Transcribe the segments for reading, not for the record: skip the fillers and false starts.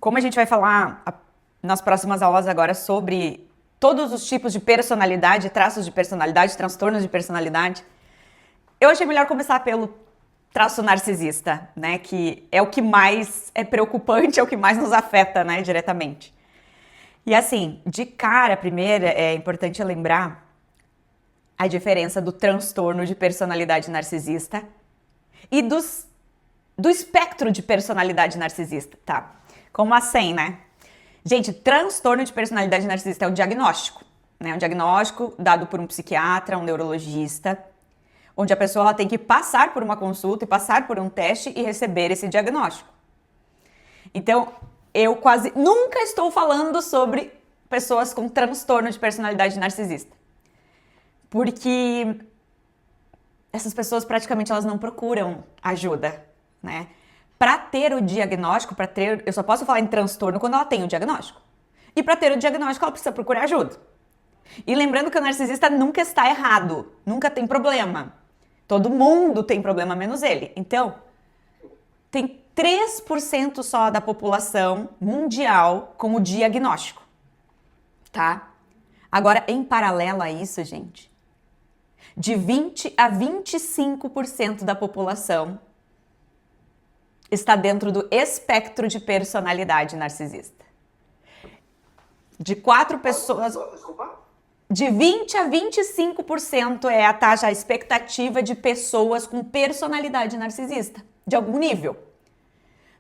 como a gente vai falar nas próximas aulas agora sobre todos os tipos de personalidade, traços de personalidade, transtornos de personalidade, eu achei melhor começar pelo traço narcisista, né? Que é o que mais é preocupante, é o que mais nos afeta, né, diretamente. E assim, de cara, primeiro, é importante lembrar a diferença do transtorno de personalidade narcisista e do espectro de personalidade narcisista, tá? Como assim, né? Gente, transtorno de personalidade narcisista é um diagnóstico, né? Um diagnóstico dado por um psiquiatra, um neurologista, onde a pessoa ela tem que passar por uma consulta e passar por um teste e receber esse diagnóstico. Então, eu quase nunca estou falando sobre pessoas com transtorno de personalidade narcisista. Porque essas pessoas praticamente elas não procuram ajuda, né? Para ter o diagnóstico, eu só posso falar em transtorno quando ela tem o diagnóstico. E para ter o diagnóstico, ela precisa procurar ajuda. E lembrando que o narcisista nunca está errado, nunca tem problema. Todo mundo tem problema, menos ele. Então, tem 3% só da população mundial com o diagnóstico, tá? Agora, em paralelo a isso, gente, de 20 a 25% da população está dentro do espectro de personalidade narcisista. De 4 pessoas... De 20 a 25% é a taxa, a expectativa de pessoas com personalidade narcisista, de algum nível.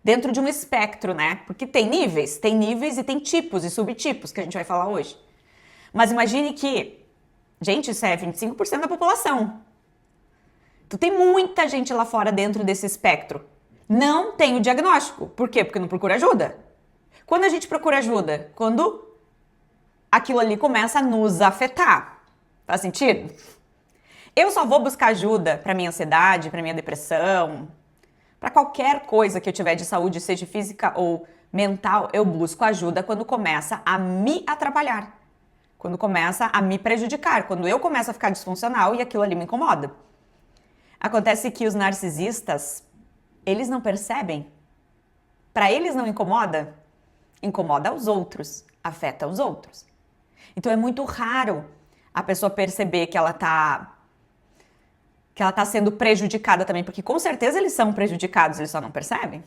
Dentro de um espectro, né? Porque tem níveis e tem tipos e subtipos que a gente vai falar hoje. Mas imagine que, gente, isso é 25% da população. Então tem muita gente lá fora dentro desse espectro. Não tem o diagnóstico. Por quê? Porque não procura ajuda. Quando a gente procura ajuda? Quando aquilo ali começa a nos afetar. Faz sentido? Eu só vou buscar ajuda para minha ansiedade, para minha depressão, para qualquer coisa que eu tiver de saúde, seja física ou mental, eu busco ajuda quando começa a me atrapalhar, quando começa a me prejudicar, quando eu começo a ficar disfuncional e aquilo ali me incomoda. Acontece que os narcisistas, eles não percebem. Para eles não incomoda, incomoda os outros, afeta os outros. Então é muito raro a pessoa perceber que ela tá sendo prejudicada também, porque com certeza eles são prejudicados, eles só não percebem.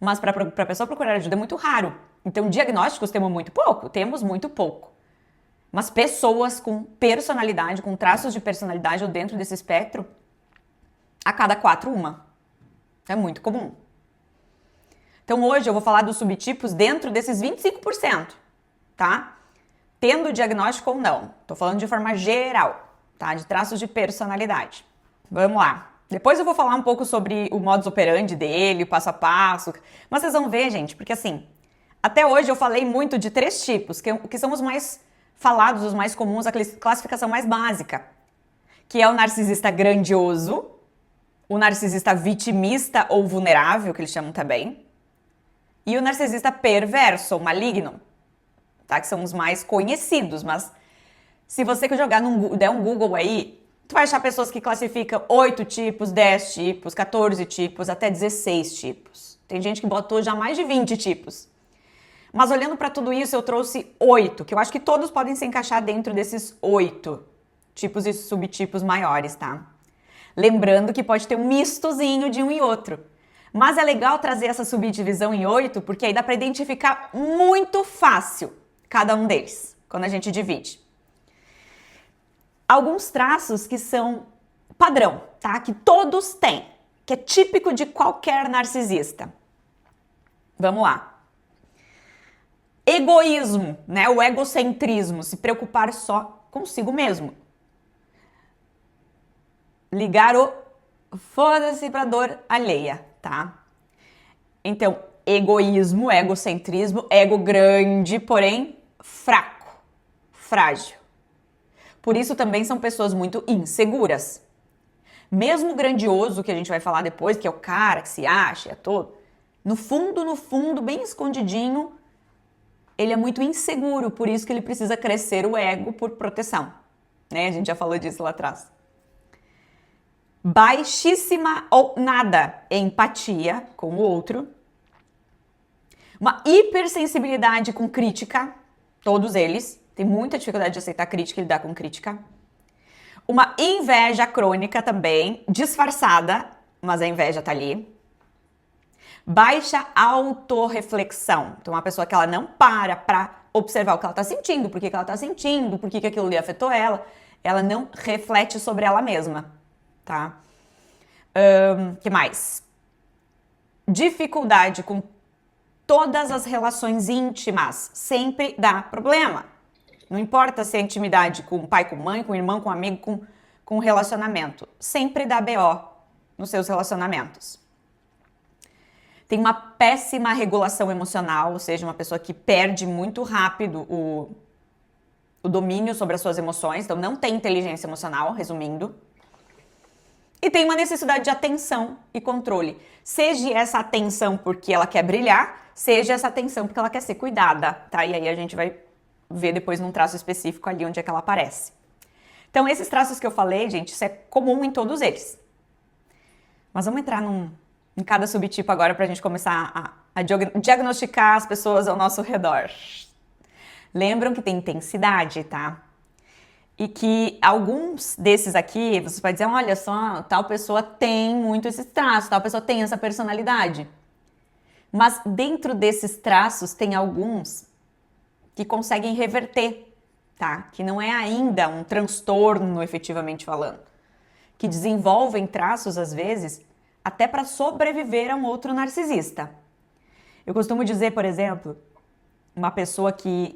Mas para a pessoa procurar ajuda é muito raro. Então diagnósticos temos muito pouco. Mas pessoas com personalidade, com traços de personalidade ou dentro desse espectro, a cada 4, uma. É muito comum. Então hoje eu vou falar dos subtipos dentro desses 25%, tá? Tendo diagnóstico ou não. Tô falando de forma geral, tá? De traços de personalidade. Vamos lá. Depois eu vou falar um pouco sobre o modus operandi dele, o passo a passo. Mas vocês vão ver, gente, porque assim, até hoje eu falei muito de 3 tipos, que são os mais falados, os mais comuns, a classificação mais básica. Que é o narcisista grandioso, o narcisista vitimista ou vulnerável, que eles chamam também, e o narcisista perverso ou maligno, tá? Que são os mais conhecidos, mas se você der um Google aí, tu vai achar pessoas que classificam 8 tipos, 10 tipos, 14 tipos, até 16 tipos. Tem gente que botou já mais de 20 tipos. Mas olhando para tudo isso, eu trouxe 8, que eu acho que todos podem se encaixar dentro desses 8 tipos e subtipos maiores, tá? Lembrando que pode ter um mistozinho de um e outro. Mas é legal trazer essa subdivisão em 8, porque aí dá para identificar muito fácil cada um deles, quando a gente divide. Alguns traços que são padrão, tá? Que todos têm, que é típico de qualquer narcisista. Vamos lá. Egoísmo, né? O egocentrismo, se preocupar só consigo mesmo. Ligar o foda-se pra dor alheia, tá? Então, egoísmo, egocentrismo, ego grande, porém fraco, frágil. Por isso também são pessoas muito inseguras. Mesmo o grandioso, que a gente vai falar depois, que é o cara que se acha, é todo, no fundo, bem escondidinho, ele é muito inseguro, por isso que ele precisa crescer o ego por proteção, né? A gente já falou disso lá atrás. Baixíssima ou nada empatia com o outro. Uma hipersensibilidade com crítica, todos eles. Tem muita dificuldade de aceitar crítica e lidar com crítica. Uma inveja crônica também, disfarçada, mas a inveja tá ali. Baixa autorreflexão. Então, uma pessoa que ela não para observar o que ela tá sentindo, por que ela tá sentindo, por que aquilo ali afetou ela. Ela não reflete sobre ela mesma, tá? Que mais? Dificuldade com todas as relações íntimas. Sempre dá problema. Não importa se é intimidade com pai, com mãe, com irmão, com amigo, com relacionamento. Sempre dá BO nos seus relacionamentos. Tem uma péssima regulação emocional, ou seja, uma pessoa que perde muito rápido o domínio sobre as suas emoções, então não tem inteligência emocional, resumindo. E tem uma necessidade de atenção e controle. Seja essa atenção porque ela quer brilhar, seja essa atenção porque ela quer ser cuidada, tá? E aí a gente vai ver depois num traço específico ali onde é que ela aparece. Então, esses traços que eu falei, gente, isso é comum em todos eles. Mas vamos entrar em cada subtipo agora pra gente começar a diagnosticar as pessoas ao nosso redor. Lembram que tem intensidade, tá? E que alguns desses aqui, você pode dizer, olha só, tal pessoa tem muito esses traços, tal pessoa tem essa personalidade. Mas dentro desses traços tem alguns que conseguem reverter, tá? Que não é ainda um transtorno, efetivamente falando. Que desenvolvem traços, às vezes, até para sobreviver a um outro narcisista. Eu costumo dizer, por exemplo, uma pessoa que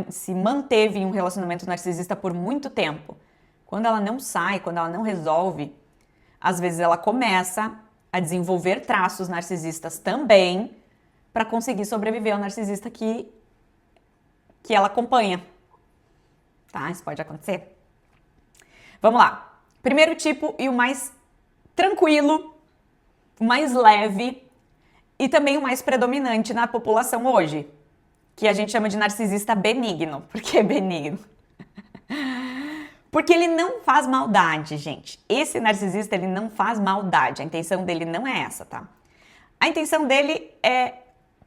se manteve em um relacionamento narcisista por muito tempo. Quando ela não sai, quando ela não resolve, às vezes ela começa a desenvolver traços narcisistas também para conseguir sobreviver ao narcisista que ela acompanha. Tá? Isso pode acontecer. Vamos lá. Primeiro tipo e o mais tranquilo, o mais leve e também o mais predominante na população hoje, que a gente chama de narcisista benigno. Por que benigno? Porque ele não faz maldade, gente. Esse narcisista, ele não faz maldade. A intenção dele não é essa, tá? A intenção dele é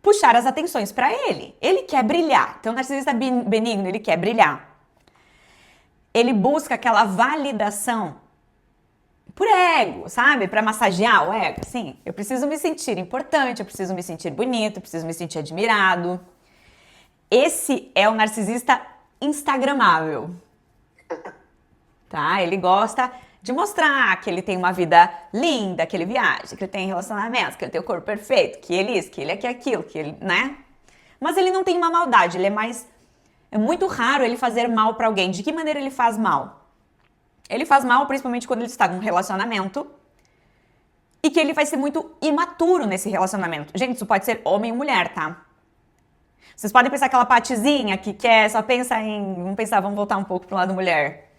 puxar as atenções para ele. Ele quer brilhar. Então, o narcisista benigno, ele quer brilhar. Ele busca aquela validação por ego, sabe? Para massagear o ego. Sim, eu preciso me sentir importante, eu preciso me sentir bonito, eu preciso me sentir admirado. Esse é o narcisista instagramável, tá? Ele gosta de mostrar que ele tem uma vida linda, que ele viaja, que ele tem relacionamentos, que ele tem o corpo perfeito, que ele isso, que ele é aquilo, que ele, né? Mas ele não tem uma maldade, é muito raro ele fazer mal pra alguém. De que maneira ele faz mal? Ele faz mal principalmente quando ele está num relacionamento e que ele vai ser muito imaturo nesse relacionamento. Gente, isso pode ser homem ou mulher, tá? Vocês podem pensar aquela patizinha que quer, só pensa em... Vamos voltar um pouco pro lado mulher.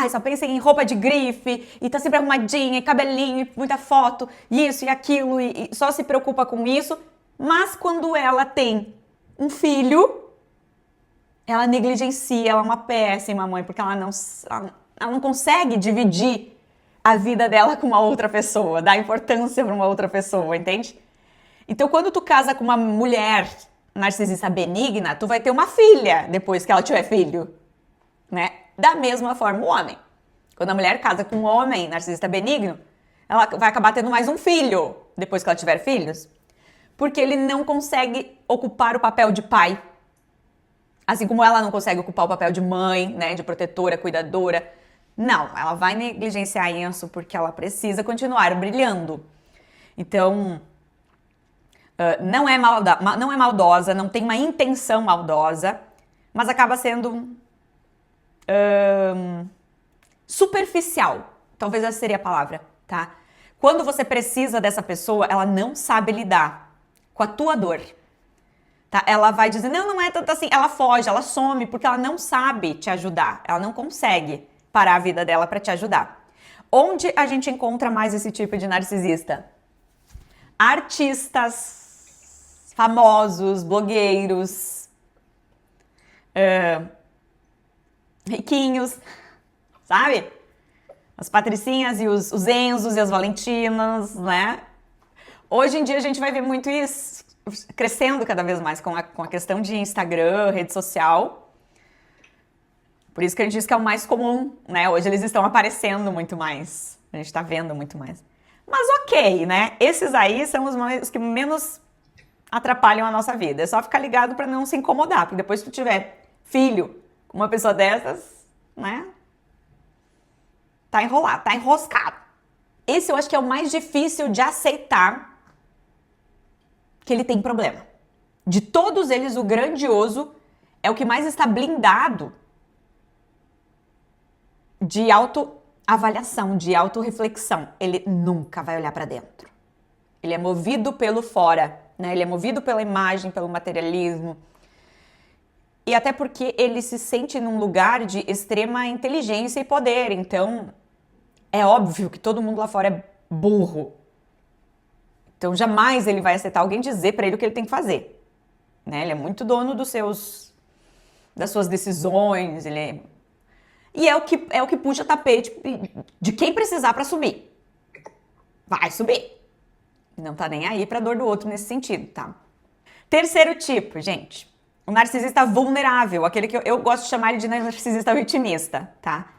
Só pensa em roupa de grife, e tá sempre arrumadinha, e cabelinho, e muita foto, e isso e aquilo, e só se preocupa com isso. Mas quando ela tem um filho, ela negligencia, ela é uma péssima mãe, porque ela não consegue dividir a vida dela com uma outra pessoa, dar importância para uma outra pessoa, entende? Então, quando tu casa com uma mulher narcisista benigna, tu vai ter uma filha depois que ela tiver filho, né? Da mesma forma o homem. Quando a mulher casa com um homem narcisista benigno, ela vai acabar tendo mais um filho depois que ela tiver filhos, porque ele não consegue ocupar o papel de pai. Assim como ela não consegue ocupar o papel de mãe, né, de protetora, cuidadora. Não, ela vai negligenciar isso porque ela precisa continuar brilhando. Então, não é maldosa, não tem uma intenção maldosa, mas acaba sendo superficial. Talvez essa seria a palavra, tá? Quando você precisa dessa pessoa, ela não sabe lidar com a tua dor. Tá? Ela vai dizer, não é tanto assim. Ela foge, ela some, porque ela não sabe te ajudar. Ela não consegue parar a vida dela para te ajudar. Onde a gente encontra mais esse tipo de narcisista? Artistas, famosos, blogueiros, riquinhos, sabe? As Patricinhas e os Enzos e as Valentinas, né? Hoje em dia a gente vai ver muito isso. crescendo cada vez mais com a questão de Instagram, rede social. Por isso que a gente diz que é o mais comum, né? Hoje eles estão aparecendo muito mais. A gente tá vendo muito mais. Mas ok, né? Esses aí são os que menos atrapalham a nossa vida. É só ficar ligado para não se incomodar, porque depois que tu tiver filho com uma pessoa dessas, né? Tá enrolado, tá enroscado. Esse eu acho que é o mais difícil de aceitar que ele tem problema. De todos eles, o grandioso é o que mais está blindado de autoavaliação, de autorreflexão. Ele nunca vai olhar para dentro. Ele é movido pelo fora, né? Ele é movido pela imagem, pelo materialismo. E até porque ele se sente num lugar de extrema inteligência e poder. Então, é óbvio que todo mundo lá fora é burro. Então, jamais ele vai aceitar alguém dizer para ele o que ele tem que fazer. Né? Ele é muito dono das suas decisões. E é o que puxa tapete de quem precisar para subir. Vai subir. Não tá nem aí pra dor do outro nesse sentido, tá? Terceiro tipo, gente. O narcisista vulnerável, aquele que eu gosto de chamar ele de narcisista vitimista, tá?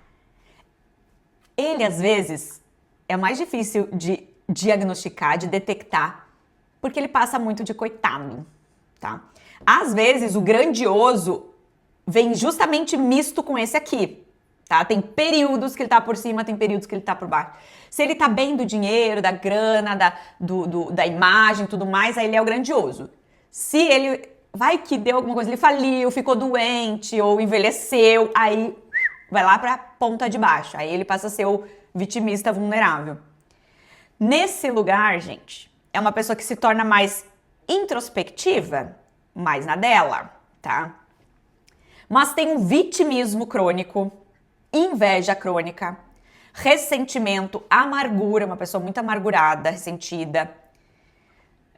Ele, às vezes, é mais difícil de diagnosticar, de detectar, porque ele passa muito de coitado, tá? Às vezes, o grandioso vem justamente misto com esse aqui, tá? Tem períodos que ele tá por cima, tem períodos que ele tá por baixo. Se ele tá bem do dinheiro, da grana, da imagem, tudo mais, aí ele é o grandioso. Se ele, vai que deu alguma coisa, ele faliu, ficou doente ou envelheceu, aí vai lá pra ponta de baixo. Aí ele passa a ser o vitimista vulnerável. Nesse lugar, gente, é uma pessoa que se torna mais introspectiva, mais na dela, tá? Mas tem um vitimismo crônico, inveja crônica, ressentimento, amargura, uma pessoa muito amargurada, ressentida.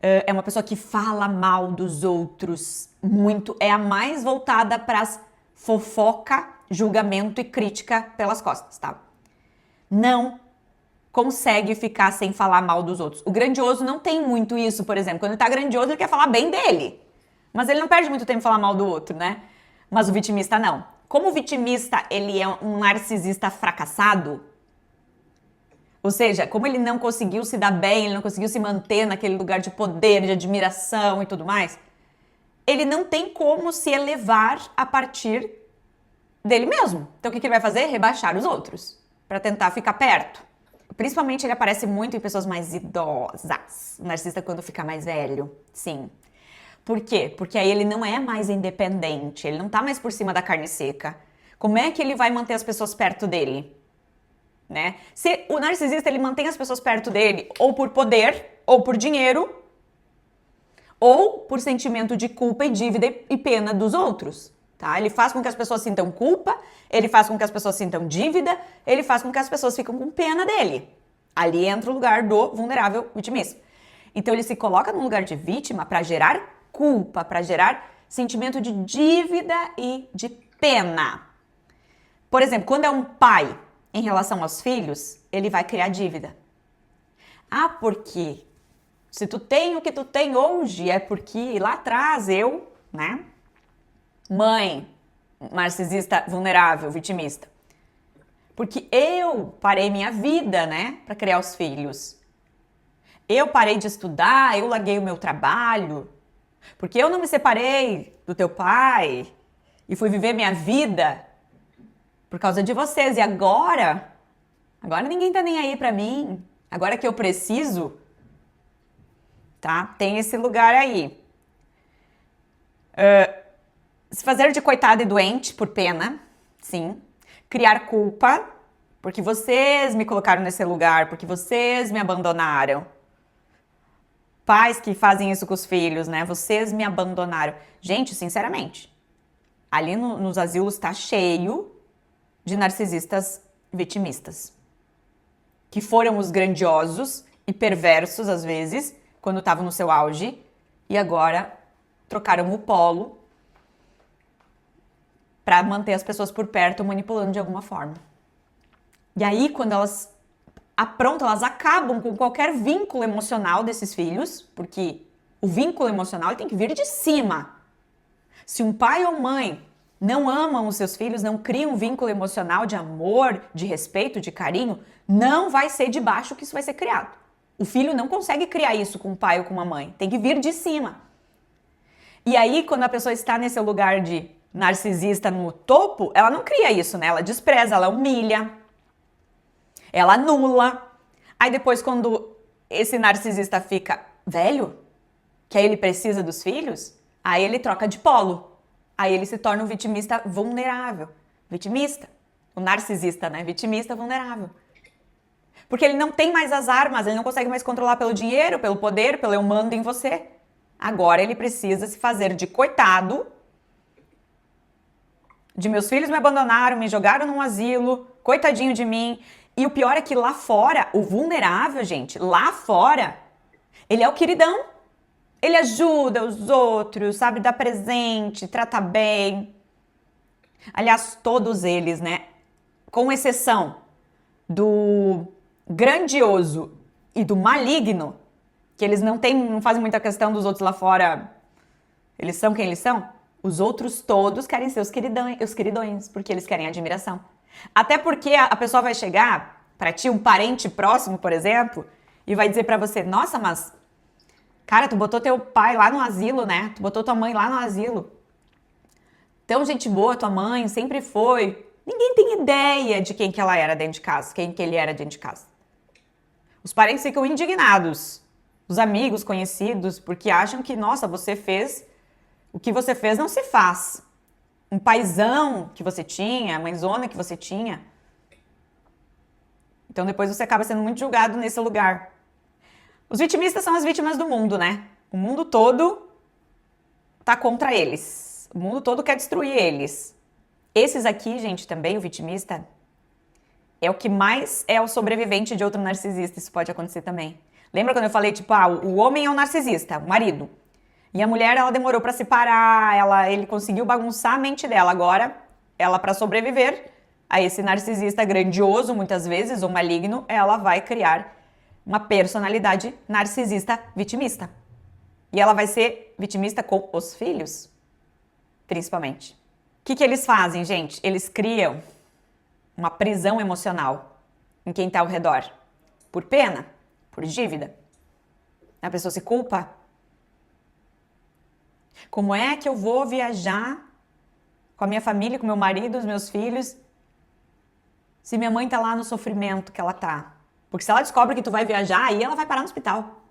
É uma pessoa que fala mal dos outros muito, é a mais voltada para as fofoca, julgamento e crítica pelas costas, tá? Não consegue ficar sem falar mal dos outros. O grandioso não tem muito isso, por exemplo. Quando ele tá grandioso, ele quer falar bem dele. Mas ele não perde muito tempo em falar mal do outro, né? Mas o vitimista não. Como o vitimista, ele é um narcisista fracassado, ou seja, como ele não conseguiu se dar bem, ele não conseguiu se manter naquele lugar de poder, de admiração e tudo mais, ele não tem como se elevar a partir dele mesmo. Então o que ele vai fazer? Rebaixar os outros, para tentar ficar perto. Principalmente ele aparece muito em pessoas mais idosas. O narcisista quando fica mais velho, sim. Por quê? Porque aí ele não é mais independente, ele não tá mais por cima da carne seca. Como é que ele vai manter as pessoas perto dele? Né? Se o narcisista ele mantém as pessoas perto dele ou por poder, ou por dinheiro, ou por sentimento de culpa e dívida e pena dos outros, tá? Ele faz com que as pessoas sintam culpa, ele faz com que as pessoas sintam dívida, ele faz com que as pessoas fiquem com pena dele. Ali entra o lugar do vulnerável vitimista. Então ele se coloca num lugar de vítima para gerar culpa, para gerar sentimento de dívida e de pena. Por exemplo, quando é um pai em relação aos filhos, ele vai criar dívida. Ah, porque se tu tem o que tu tem hoje, é porque lá atrás eu, né? Mãe, narcisista vulnerável, vitimista. Porque eu parei minha vida, né, para criar os filhos. Eu parei de estudar, eu larguei o meu trabalho. Porque eu não me separei do teu pai e fui viver minha vida por causa de vocês. E agora ninguém tá nem aí pra mim. Agora que eu preciso, tá? Tem esse lugar aí. Se fazer de coitado e doente por pena, sim. Criar culpa, porque vocês me colocaram nesse lugar, porque vocês me abandonaram. Pais que fazem isso com os filhos, né? Vocês me abandonaram. Gente, sinceramente, ali nos asilos tá cheio de narcisistas vitimistas, que foram os grandiosos e perversos, às vezes, quando estavam no seu auge, e agora trocaram o polo para manter as pessoas por perto, manipulando de alguma forma. E aí, quando elas acabam com qualquer vínculo emocional desses filhos, porque O vínculo emocional ele tem que vir de cima. Se um pai ou mãe não amam os seus filhos, não criam um vínculo emocional de amor, de respeito, de carinho, não vai ser de baixo que isso vai ser criado. O filho não consegue criar isso com um pai ou com uma mãe. Tem que vir de cima. E aí, quando a pessoa está nesse lugar de narcisista no topo, ela não cria isso, né? Ela despreza, ela humilha, ela anula. Aí depois, quando esse narcisista fica velho, que aí ele precisa dos filhos, aí ele troca de polo. Aí ele se torna um vitimista vulnerável. Vitimista. O narcisista, né? Vitimista vulnerável. Porque ele não tem mais as armas, ele não consegue mais controlar pelo dinheiro, pelo poder, pelo eu mando em você. Agora ele precisa se fazer de coitado, de meus filhos me abandonaram, me jogaram num asilo, coitadinho de mim. E o pior é que lá fora, o vulnerável, gente, lá fora, ele é o queridão. Ele ajuda os outros, sabe, dá presente, trata bem. Aliás, todos eles, né? Com exceção do grandioso e do maligno, que eles não fazem muita questão dos outros lá fora, eles são quem eles são. Os outros todos querem ser os queridões, porque eles querem admiração. Até porque a pessoa vai chegar pra ti, um parente próximo, por exemplo, e vai dizer pra você, nossa, mas, cara, tu botou teu pai lá no asilo, né? Tu botou tua mãe lá no asilo. Tão gente boa, tua mãe, sempre foi. Ninguém tem ideia de quem que ela era dentro de casa, quem que ele era dentro de casa. Os parentes ficam indignados, os amigos, conhecidos, porque acham que, nossa, você fez, o que você fez não se faz. Um paizão que você tinha, mãezona que você tinha. Então depois você acaba sendo muito julgado nesse lugar. Os vitimistas são as vítimas do mundo, né? O mundo todo tá contra eles. O mundo todo quer destruir eles. Esses aqui, gente, também, o vitimista, é o que mais é o sobrevivente de outro narcisista. Isso pode acontecer também. Lembra quando eu falei, tipo, o homem é o narcisista, o marido. E a mulher, ela demorou pra se parar, ele conseguiu bagunçar a mente dela. Agora, ela, pra sobreviver a esse narcisista grandioso, muitas vezes, ou maligno, ela vai criar uma personalidade narcisista vitimista. E ela vai ser vitimista com os filhos, principalmente. O que eles fazem, gente? Eles criam uma prisão emocional em quem está ao redor. Por pena, por dívida. A pessoa se culpa. Como é que eu vou viajar com a minha família, com meu marido, os meus filhos, se minha mãe tá lá no sofrimento que ela tá? Porque se ela descobre que tu vai viajar, aí ela vai parar no hospital.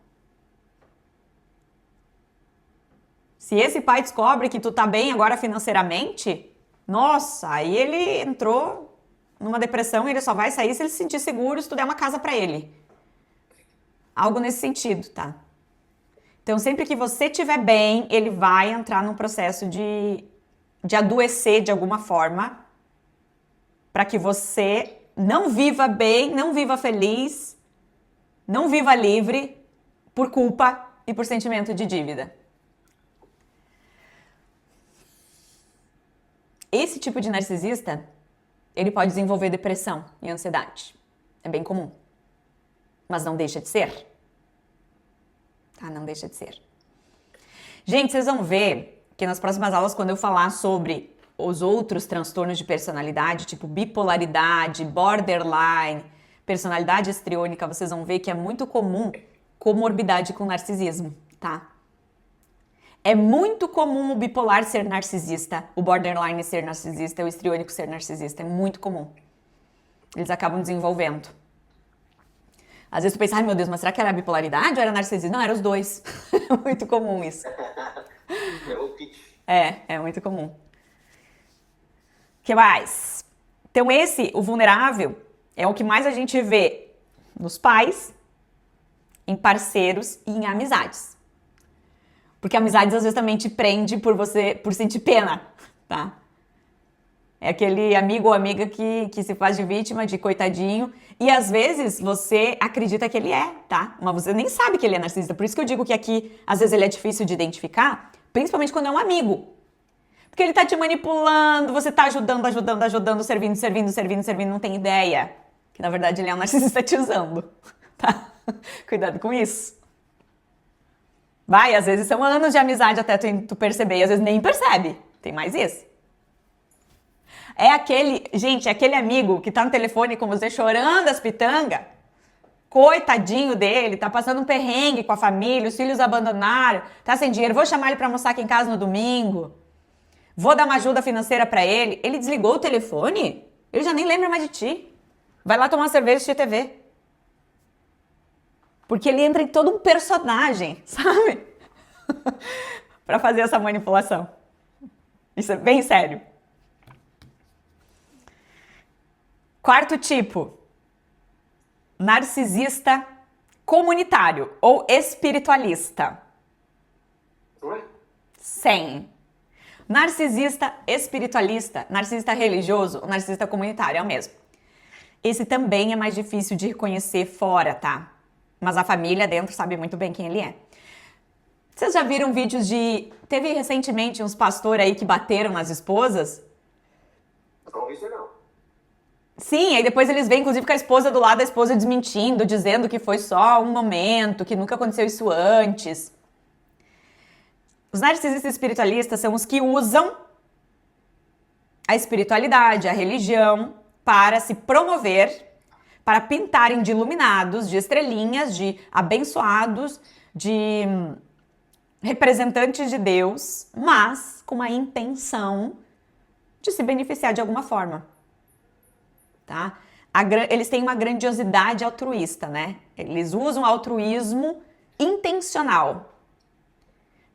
Se esse pai descobre que tu tá bem agora financeiramente, nossa, aí ele entrou numa depressão e ele só vai sair se ele se sentir seguro, se tu der uma casa pra ele. Algo nesse sentido, tá? Então, sempre que você estiver bem, ele vai entrar num processo de adoecer de alguma forma para que você não viva bem, não viva feliz, não viva livre por culpa e por sentimento de dívida. Esse tipo de narcisista, ele pode desenvolver depressão e ansiedade. É bem comum. Mas não deixa de ser. Tá? Não deixa de ser. Gente, vocês vão ver que nas próximas aulas, quando eu falar sobre os outros transtornos de personalidade, tipo bipolaridade, borderline, personalidade histriônica, vocês vão ver que é muito comum comorbidade com narcisismo, tá? É muito comum o bipolar ser narcisista, o borderline ser narcisista, o histriônico ser narcisista. É muito comum. Eles acabam desenvolvendo. Às vezes tu pensa, ai meu Deus, mas será que era bipolaridade ou era narcisismo? Não, eram os dois. É muito comum isso. É muito comum. O que mais? Então o vulnerável, é o que mais a gente vê nos pais, em parceiros e em amizades. Porque amizades às vezes também te prende por sentir pena, tá? É aquele amigo ou amiga que se faz de vítima, de coitadinho. E às vezes você acredita que ele é, tá? Mas você nem sabe que ele é narcisista. Por isso que eu digo que aqui, às vezes, ele é difícil de identificar. Principalmente quando é um amigo. Porque ele tá te manipulando, você tá ajudando, servindo, não tem ideia. Que na verdade ele é um narcisista te usando, tá? Cuidado com isso. Vai, às vezes são anos de amizade até tu perceber, e às vezes nem percebe. Tem mais isso. É aquele, gente, é aquele amigo que tá no telefone com você chorando as pitangas. Coitadinho dele, tá passando um perrengue com a família, os filhos abandonaram, tá sem dinheiro, vou chamar ele pra almoçar aqui em casa no domingo. Vou dar uma ajuda financeira pra ele. Ele desligou o telefone? Ele já nem lembra mais de ti. Vai lá tomar uma cerveja e assistir TV. Porque ele entra em todo um personagem, sabe? Pra fazer essa manipulação. Isso é bem sério. Quarto tipo. Narcisista comunitário ou espiritualista. Oi? Sim. Narcisista espiritualista, narcisista religioso ou narcisista comunitário, é o mesmo. Esse também é mais difícil de reconhecer fora, tá? Mas a família dentro sabe muito bem quem ele é. Vocês já viram vídeos de... Teve recentemente uns pastores aí que bateram nas esposas? Não vi isso não. Sim, aí depois eles vêm, inclusive, com a esposa do lado, a esposa desmentindo, dizendo que foi só um momento, que nunca aconteceu isso antes. Os narcisistas espiritualistas são os que usam a espiritualidade, a religião, para se promover, para pintarem de iluminados, de estrelinhas, de abençoados, de representantes de Deus, mas com a intenção de se beneficiar de alguma forma. Tá? Eles têm uma grandiosidade altruísta, né? Eles usam altruísmo intencional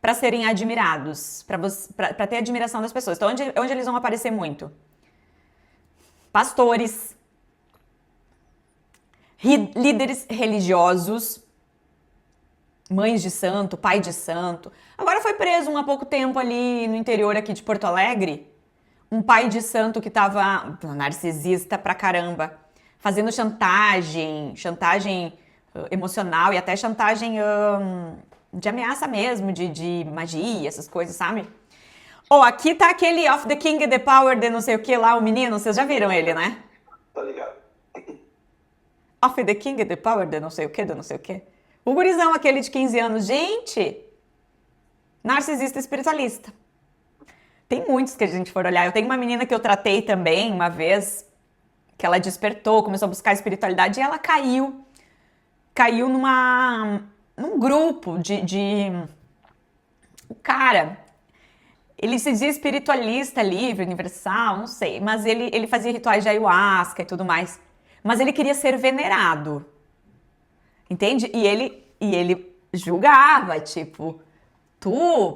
para serem admirados, para ter admiração das pessoas. Então, onde eles vão aparecer muito? Pastores, líderes religiosos, mães de santo, pai de santo. Agora foi preso há pouco tempo ali no interior aqui de Porto Alegre, um pai de santo que tava narcisista pra caramba, fazendo chantagem emocional e até chantagem de ameaça mesmo, de magia, essas coisas, sabe? Ou aqui tá aquele Of the King, the Power, de não sei o que lá, o menino, vocês já viram ele, né? Tá ligado? Of the King, the Power, de não sei o que, de não sei o que. O gurizão aquele de 15 anos, gente, narcisista espiritualista. Tem muitos que a gente for olhar. Eu tenho uma menina que eu tratei também uma vez, que ela despertou, começou a buscar espiritualidade e ela caiu num grupo o cara, ele se dizia espiritualista, livre, universal, não sei, mas ele fazia rituais de ayahuasca e tudo mais, mas ele queria ser venerado, entende? E ele julgava, tipo,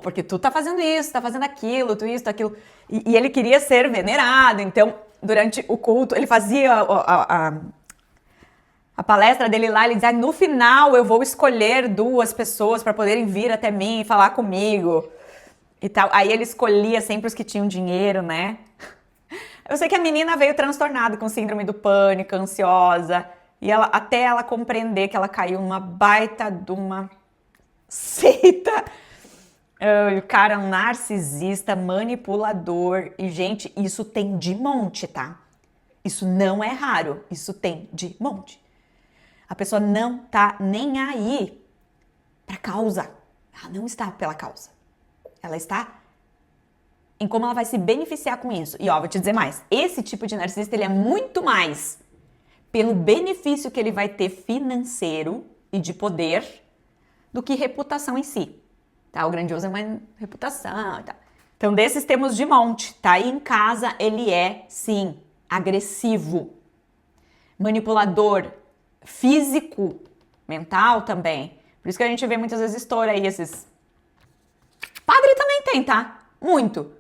porque tu tá fazendo isso, tá fazendo aquilo, tu isso, aquilo. E ele queria ser venerado, então, durante o culto, ele fazia a palestra dele lá, ele dizia, no final eu vou escolher 2 pessoas para poderem vir até mim e falar comigo e tal. Aí ele escolhia sempre os que tinham dinheiro, né? Eu sei que a menina veio transtornada com síndrome do pânico, ansiosa, e até ela compreender que ela caiu numa baita de uma seita. O cara é um narcisista, manipulador. E, gente, isso tem de monte, tá? Isso não é raro. Isso tem de monte. A pessoa não tá nem aí pra causa. Ela não está pela causa. Ela está em como ela vai se beneficiar com isso. E, ó, vou te dizer mais. Esse tipo de narcisista, ele é muito mais pelo benefício que ele vai ter financeiro e de poder do que reputação em si. Tá? O grandioso é uma reputação. Tá? Então, desses temos de monte. Tá? E em casa, ele é, sim, agressivo, manipulador, físico, mental também. Por isso que a gente vê muitas vezes estoura aí esses... Padre também tem, tá? Muito.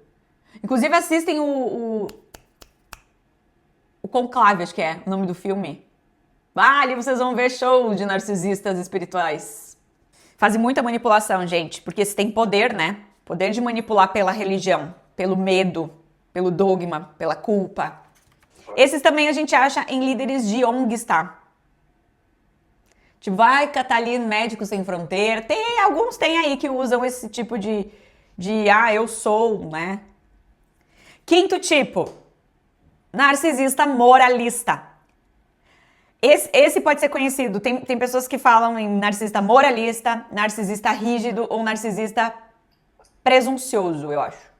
Inclusive, assistem o Conclave, acho que é o nome do filme. Ali vocês vão ver show de narcisistas espirituais. Fazem muita manipulação, gente, porque se tem poder, né? Poder de manipular pela religião, pelo medo, pelo dogma, pela culpa. Esses também a gente acha em líderes de ONGs, tá? Tipo, vai catar ali Médicos Sem Fronteira. Alguns tem aí que usam esse tipo de eu sou, né? Quinto tipo, narcisista moralista. Esse pode ser conhecido. Tem pessoas que falam em narcisista moralista, narcisista rígido ou narcisista presuncioso, eu acho.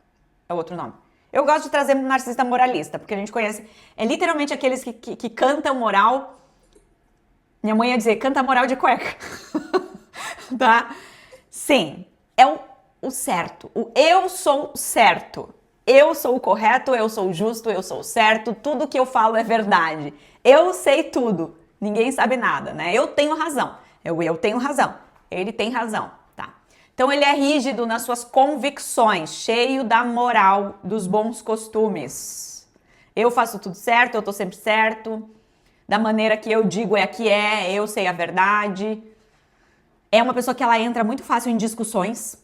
É outro nome. Eu gosto de trazer um narcisista moralista, porque a gente conhece. É literalmente aqueles que cantam moral. Minha mãe ia dizer, canta moral de cueca. Tá? Sim, é o certo. O eu sou certo. Eu sou o correto, eu sou o justo, eu sou o certo. Tudo que eu falo é verdade. Eu sei tudo. Ninguém sabe nada, né? Eu tenho razão. Eu tenho razão. Ele tem razão, tá? Então ele é rígido nas suas convicções, cheio da moral, dos bons costumes. Eu faço tudo certo, eu tô sempre certo. Da maneira que eu digo é a que é, eu sei a verdade. É uma pessoa que ela entra muito fácil em discussões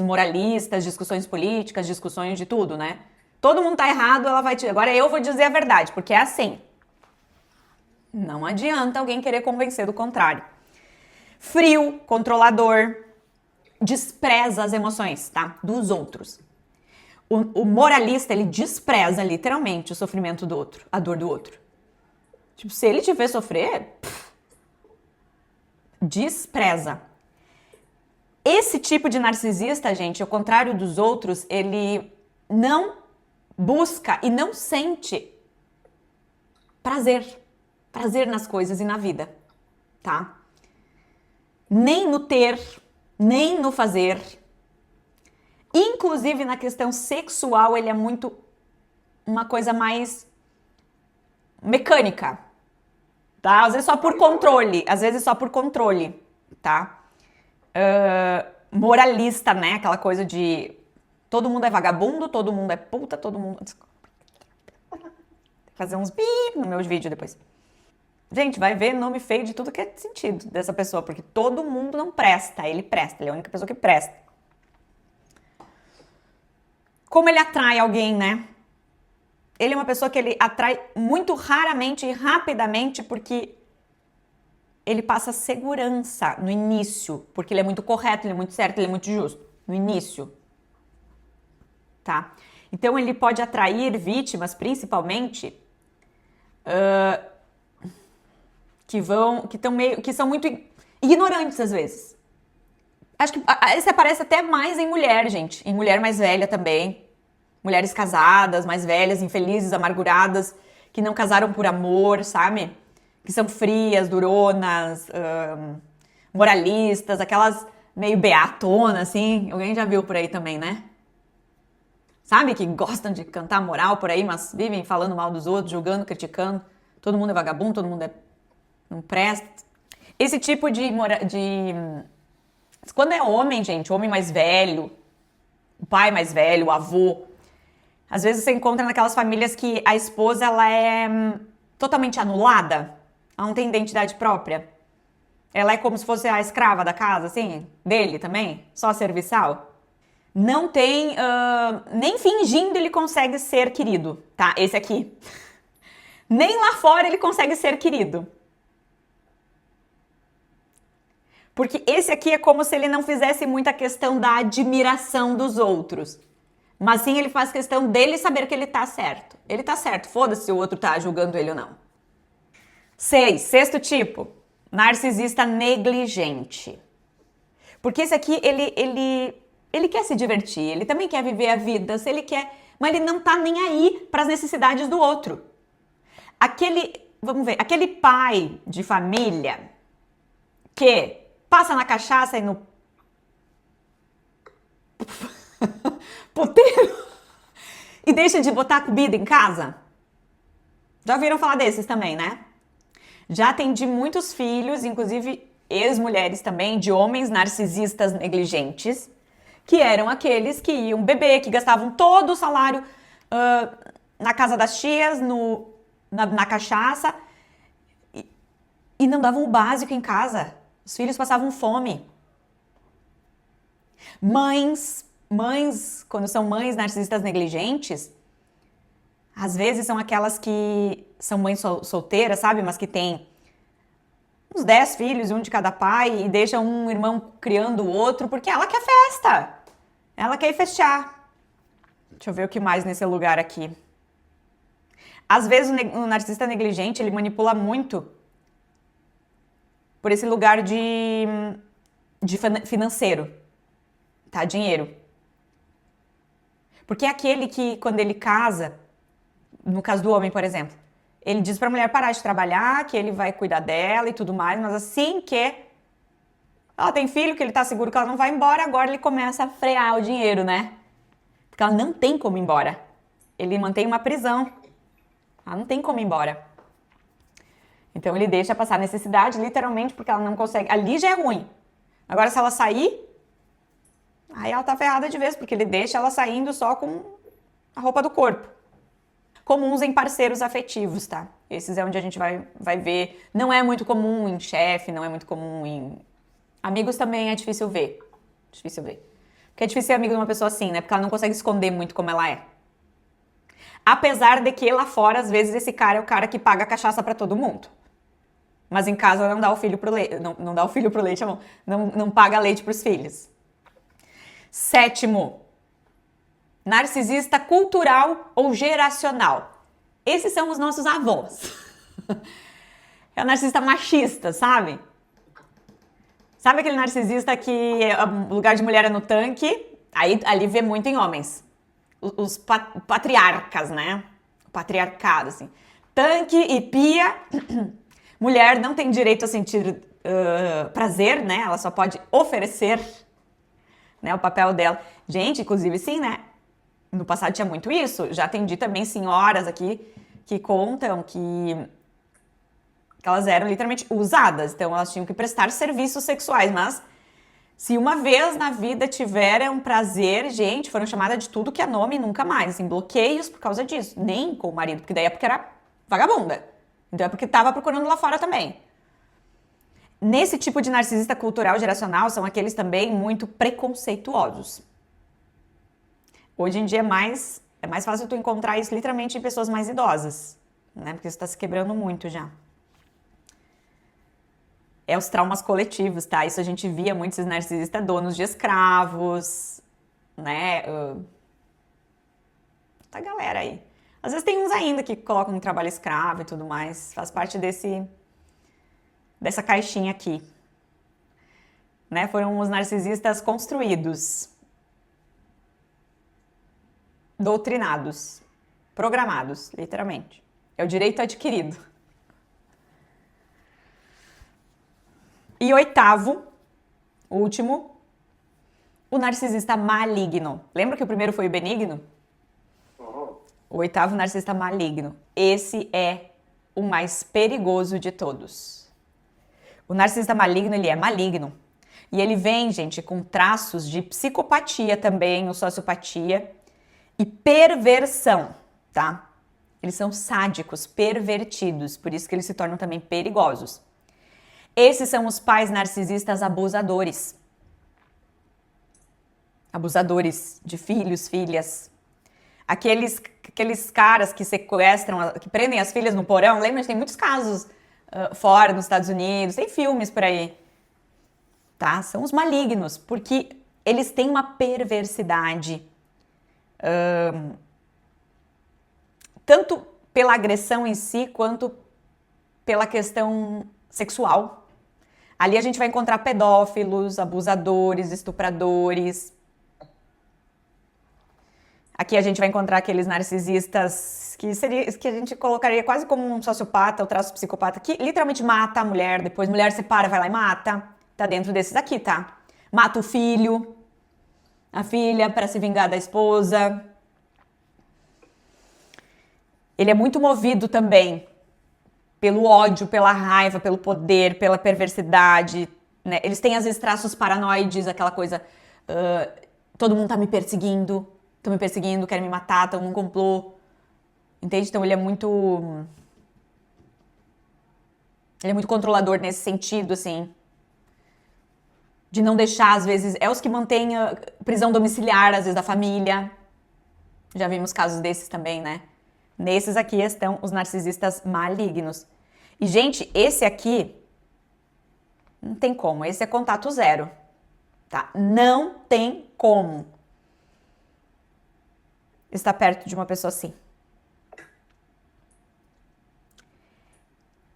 moralistas, discussões políticas, discussões de tudo, né? Todo mundo tá errado, ela vai te... Agora eu vou dizer a verdade, porque é assim. Não adianta alguém querer convencer do contrário. Frio, controlador, despreza as emoções, tá? Dos outros. O moralista, ele despreza literalmente o sofrimento do outro, a dor do outro. Tipo, se ele te vê sofrer, despreza. Esse tipo de narcisista, gente, ao contrário dos outros, ele não busca e não sente prazer nas coisas e na vida, tá? Nem no ter, nem no fazer. Inclusive na questão sexual, ele é muito uma coisa mais mecânica, tá? Às vezes só por controle, tá? Moralista, né? Aquela coisa de todo mundo é vagabundo, todo mundo é puta, todo mundo... Fazer uns bip no meu vídeo depois. Gente, vai ver nome feio de tudo que é sentido dessa pessoa, porque todo mundo não presta, ele presta, ele é a única pessoa que presta. Como ele atrai alguém, né? Ele é uma pessoa que ele atrai muito raramente e rapidamente porque ele passa segurança no início, porque ele é muito correto, ele é muito certo, ele é muito justo, no início, tá? Então ele pode atrair vítimas, principalmente, que são muito ignorantes às vezes. Acho que esse aparece até mais em mulher, gente, em mulher mais velha também, mulheres casadas, mais velhas, infelizes, amarguradas, que não casaram por amor, sabe? Que são frias, duronas, moralistas, aquelas meio beatonas, assim. Alguém já viu por aí também, né? Sabe? Que gostam de cantar moral por aí, mas vivem falando mal dos outros, julgando, criticando. Todo mundo é vagabundo, todo mundo não presta. Esse tipo de... Quando é homem, gente, homem mais velho, o pai mais velho, o avô, às vezes você encontra naquelas famílias que a esposa, ela é totalmente anulada. Ela não tem identidade própria. Ela é como se fosse a escrava da casa, assim, dele também, só serviçal. Não tem, nem fingindo ele consegue ser querido, tá? Esse aqui. Nem lá fora ele consegue ser querido. Porque esse aqui é como se ele não fizesse muita questão da admiração dos outros. Mas sim ele faz questão dele saber que ele tá certo. Ele tá certo, foda-se se o outro tá julgando ele ou não. Sexto tipo, narcisista negligente. Porque esse aqui, ele quer se divertir, ele também quer viver a vida, se ele quer, mas ele não tá nem aí para as necessidades do outro. Aquele pai de família que passa na cachaça e no puteiro e deixa de botar comida em casa. Já ouviram falar desses também, né? Já atendi muitos filhos, inclusive ex-mulheres também, de homens narcisistas negligentes, que eram aqueles que iam beber, que gastavam todo o salário na casa das tias, na cachaça, e não davam o básico em casa. Os filhos passavam fome. Mães, quando são mães narcisistas negligentes, às vezes são aquelas que são mães solteiras, sabe? Mas que têm uns 10 filhos, um de cada pai, e deixam um irmão criando o outro, porque ela quer festa. Ela quer ir festear. Deixa eu ver o que mais nesse lugar aqui. Às vezes o narcisista negligente, ele manipula muito por esse lugar de financeiro, tá? Dinheiro. Porque é aquele que, quando ele casa, no caso do homem, por exemplo, ele diz pra mulher parar de trabalhar, que ele vai cuidar dela e tudo mais, mas assim que ela tem filho, que ele tá seguro que ela não vai embora, agora ele começa a frear o dinheiro, né? Porque ela não tem como ir embora. Ele mantém uma prisão. Ela não tem como ir embora. Então ele deixa passar necessidade, literalmente, porque ela não consegue. Ali já é ruim. Agora, se ela sair, aí ela tá ferrada de vez, porque ele deixa ela saindo só com a roupa do corpo. Comuns em parceiros afetivos, tá? Esses é onde a gente vai ver. Não é muito comum em chefe, não é muito comum em amigos também é difícil ver. Difícil ver. Porque é difícil ser amigo de uma pessoa assim, né? Porque ela não consegue esconder muito como ela é. Apesar de que lá fora, às vezes, esse cara é o cara que paga cachaça pra todo mundo. Mas em casa não dá o filho pro leite. Não dá o filho pro leite, não paga leite pros filhos. 7º. Narcisista cultural ou geracional. Esses são os nossos avós. É o narcisista machista, sabe? Sabe aquele narcisista que o lugar de mulher é no tanque? Aí ali vê muito em homens. Os patriarcas, né? O patriarcado, assim. Tanque e pia. Mulher não tem direito a sentir prazer, né? Ela só pode oferecer, né, o papel dela. Gente, inclusive, sim, né? No passado tinha muito isso. Já atendi também senhoras aqui que contam que elas eram literalmente usadas. Então, elas tinham que prestar serviços sexuais. Mas, se uma vez na vida tiveram prazer, gente, foram chamadas de tudo que é nome e nunca mais. Assim, bloqueios por causa disso. Nem com o marido, porque daí é porque era vagabunda. Então, é porque estava procurando lá fora também. Nesse tipo de narcisista cultural geracional, são aqueles também muito preconceituosos. Hoje em dia é mais fácil tu encontrar isso literalmente em pessoas mais idosas, né? Porque isso está se quebrando muito já. É os traumas coletivos, tá? Isso a gente via muito esses narcisistas donos de escravos, né? Essa galera aí. Às vezes tem uns ainda que colocam um trabalho escravo e tudo mais. Faz parte dessa caixinha aqui. Né? Foram os narcisistas construídos, doutrinados, programados, literalmente. É o direito adquirido. E 8º, último, o narcisista maligno. Lembra que o primeiro foi o benigno? O 8º narcisista maligno. Esse é o mais perigoso de todos. O narcisista maligno, ele é maligno. E ele vem, gente, com traços de psicopatia também, ou sociopatia, e perversão, tá? Eles são sádicos, pervertidos, por isso que eles se tornam também perigosos. Esses são os pais narcisistas abusadores. Abusadores de filhos, filhas. Aqueles caras que sequestram, que prendem as filhas no porão. Lembra? Tem muitos casos fora, nos Estados Unidos, tem filmes por aí. Tá? São os malignos, porque eles têm uma perversidade. Tanto pela agressão em si, quanto pela questão sexual. Ali a gente vai encontrar pedófilos, abusadores, estupradores. Aqui a gente vai encontrar aqueles narcisistas que a gente colocaria quase como um sociopata, ou traço psicopata, que literalmente mata a mulher, depois a mulher separa, vai lá e mata. Tá dentro desses aqui, tá? Mata o filho, a filha, para se vingar da esposa. Ele é muito movido também pelo ódio, pela raiva, pelo poder, pela perversidade, né? Eles têm às vezes traços paranoides, aquela coisa, todo mundo tá me perseguindo, estão me perseguindo, querem me matar, estão num complô, entende? Então ele é muito controlador nesse sentido, assim, de não deixar, às vezes, é os que mantêm a prisão domiciliar, às vezes, da família. Já vimos casos desses também, né? Nesses aqui estão os narcisistas malignos. E, gente, esse aqui não tem como. Esse é contato zero, tá? Não tem como estar perto de uma pessoa assim.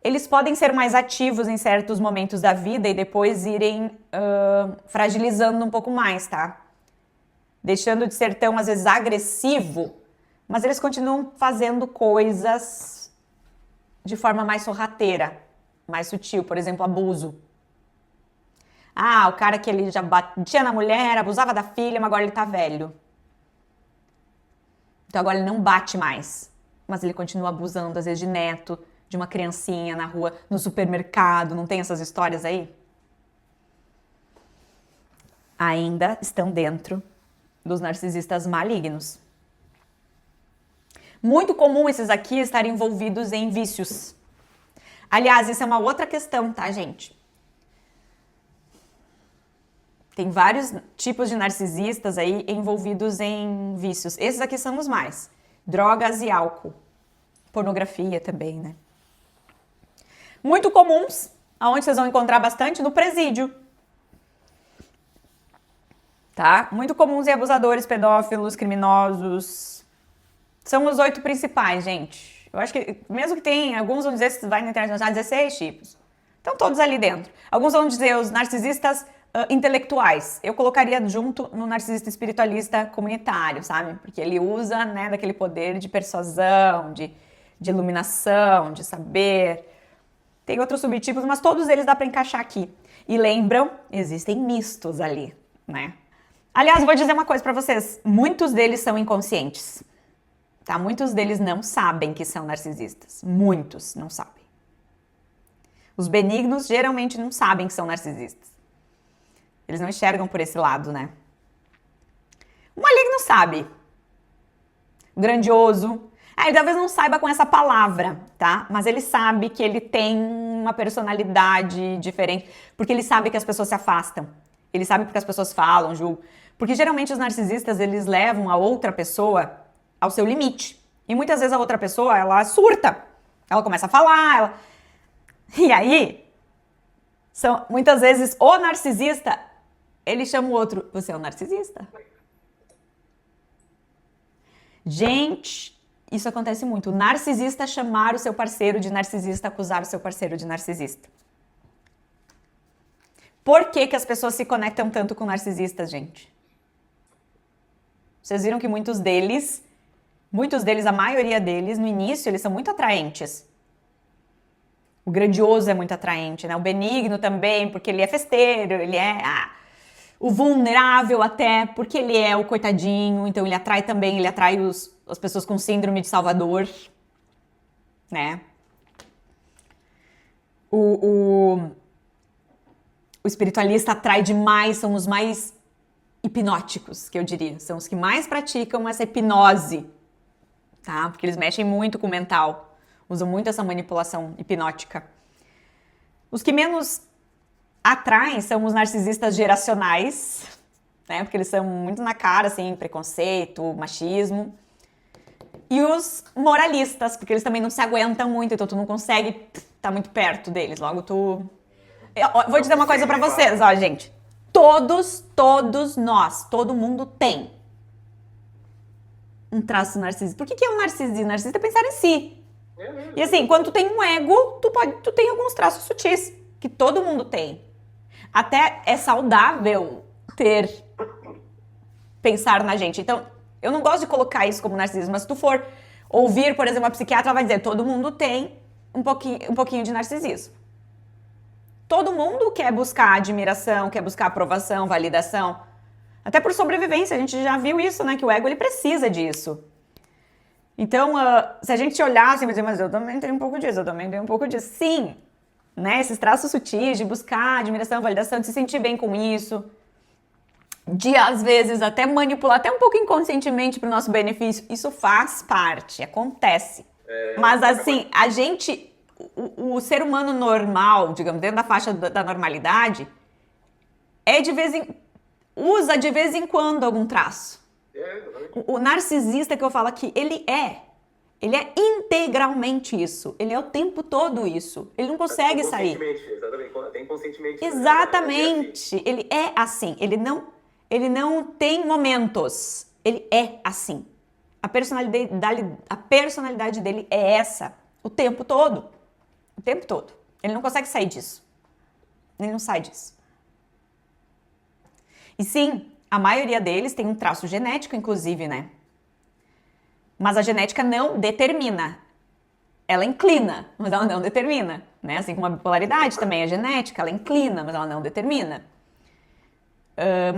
eles podem ser mais ativos em certos momentos da vida e depois irem fragilizando um pouco mais, tá? Deixando de ser tão, às vezes, agressivo, mas eles continuam fazendo coisas de forma mais sorrateira, mais sutil, por exemplo, abuso. Ah, o cara que ele já batia na mulher, abusava da filha, mas agora ele tá velho. Então agora ele não bate mais, mas ele continua abusando, às vezes, de neto, de uma criancinha na rua, no supermercado, não tem essas histórias aí? Ainda estão dentro dos narcisistas malignos. Muito comum esses aqui estarem envolvidos em vícios. Aliás, isso é uma outra questão, tá, gente? Tem vários tipos de narcisistas aí envolvidos em vícios. Esses aqui são os mais. Drogas e álcool. Pornografia também, né? Muito comuns, aonde vocês vão encontrar bastante, no presídio. Tá? Muito comuns em abusadores, pedófilos, criminosos. São os 8 principais, gente. Eu acho que, mesmo que tenha, alguns vão dizer, se vai na internet, já 16 tipos. Estão todos ali dentro. Alguns vão dizer os narcisistas intelectuais. Eu colocaria junto no narcisista espiritualista comunitário, sabe? Porque ele usa, né, daquele poder de persuasão, de iluminação, de saber. Tem outros subtipos, mas todos eles dá para encaixar aqui. E lembram, existem mistos ali, né? Aliás, vou dizer uma coisa para vocês. Muitos deles são inconscientes. Tá? Muitos deles não sabem que são narcisistas. Muitos não sabem. Os benignos geralmente não sabem que são narcisistas. Eles não enxergam por esse lado, né? O maligno sabe. O grandioso. Ele talvez não saiba com essa palavra, tá? Mas ele sabe que ele tem uma personalidade diferente. Porque ele sabe que as pessoas se afastam. Ele sabe porque as pessoas falam, julgam. Porque geralmente os narcisistas, eles levam a outra pessoa ao seu limite. E muitas vezes a outra pessoa, ela surta. Ela começa a falar, E aí, muitas vezes o narcisista, ele chama o outro, você é um narcisista? Gente, isso acontece muito. O narcisista chamar o seu parceiro de narcisista, acusar o seu parceiro de narcisista. Por que que as pessoas se conectam tanto com narcisistas, gente? Vocês viram que muitos deles, a maioria deles, no início, eles são muito atraentes. O grandioso é muito atraente, né? O benigno também, porque ele é festeiro, ele é o vulnerável até, porque ele é o coitadinho, então ele atrai também, ele atrai as pessoas com síndrome de Salvador, né? O espiritualista atrai demais, são os mais hipnóticos, que eu diria. São os que mais praticam essa hipnose, tá? Porque eles mexem muito com o mental, usam muito essa manipulação hipnótica. Os que menos atraem são os narcisistas geracionais, né? Porque eles são muito na cara, assim, preconceito, machismo. E os moralistas, porque eles também não se aguentam muito, então tu não consegue estar muito perto deles. Logo tu... Eu vou dizer uma coisa pra vocês, ó, gente. Todos nós, todo mundo tem um traço narcisista. Por que é um narcisista? Narcisista é pensar em si. E assim, quando tu tem um ego, tu tem alguns traços sutis, que todo mundo tem. Até é saudável pensar na gente. Então, eu não gosto de colocar isso como narcisismo, mas se tu for ouvir, por exemplo, uma psiquiatra, ela vai dizer, todo mundo tem um pouquinho de narcisismo. Todo mundo quer buscar admiração, quer buscar aprovação, validação. Até por sobrevivência, a gente já viu isso, né? Que o ego, ele precisa disso. Então, se a gente olhar assim, dizer, mas eu também tenho um pouco disso, eu também tenho um pouco disso. Sim, né? Esses traços sutis de buscar admiração, validação, de se sentir bem com isso. De, às vezes, até manipular, até um pouco inconscientemente para o nosso benefício. Isso faz parte, acontece. Mas, assim, a gente... O ser humano normal, digamos, dentro da faixa da normalidade, usa de vez em quando algum traço. O narcisista que eu falo aqui, ele é integralmente isso. Ele é o tempo todo isso. Ele não consegue sair. Exatamente, inconscientemente. Exatamente. Ele é assim. Ele não tem momentos. Ele é assim. A personalidade dele é essa o tempo todo. O tempo todo. Ele não consegue sair disso. Ele não sai disso. E sim, a maioria deles tem um traço genético, inclusive, né? Mas a genética não determina. Ela inclina, mas ela não determina, né? Assim como a bipolaridade também é genética, ela inclina, mas ela não determina.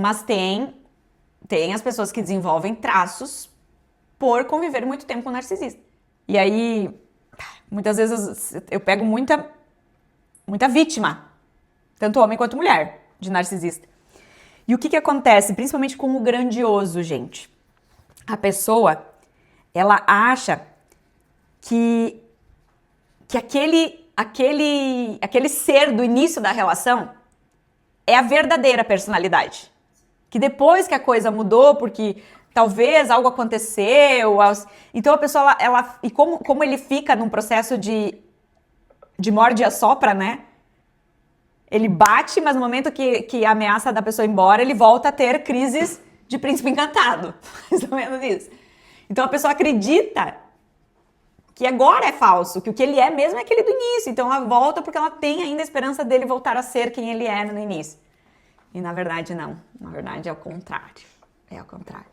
Mas tem as pessoas que desenvolvem traços por conviver muito tempo com o narcisista. E aí, muitas vezes eu pego muita vítima, tanto homem quanto mulher, de narcisista. E o que acontece, principalmente com o grandioso, gente? A pessoa, ela acha que aquele ser do início da relação é a verdadeira personalidade. Que depois que a coisa mudou, porque talvez algo aconteceu, então a pessoa, e como ele fica num processo de morde e assopra, né? Ele bate, mas no momento que a ameaça da pessoa ir embora, ele volta a ter crises de príncipe encantado. Mais ou menos isso. Então a pessoa acredita que agora é falso, que o que ele é mesmo é aquele do início. Então ela volta porque ela tem ainda a esperança dele voltar a ser quem ele era no início. E na verdade não. Na verdade é o contrário. É o contrário.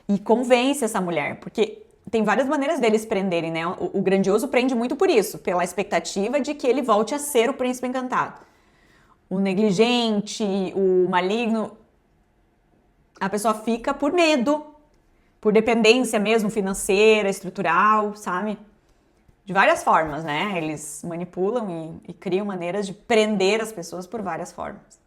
E convence essa mulher, porque tem várias maneiras deles prenderem, né? O grandioso prende muito por isso, pela expectativa de que ele volte a ser o príncipe encantado. O negligente, o maligno, a pessoa fica por medo, por dependência mesmo financeira, estrutural, sabe? De várias formas, né? Eles manipulam e criam maneiras de prender as pessoas por várias formas.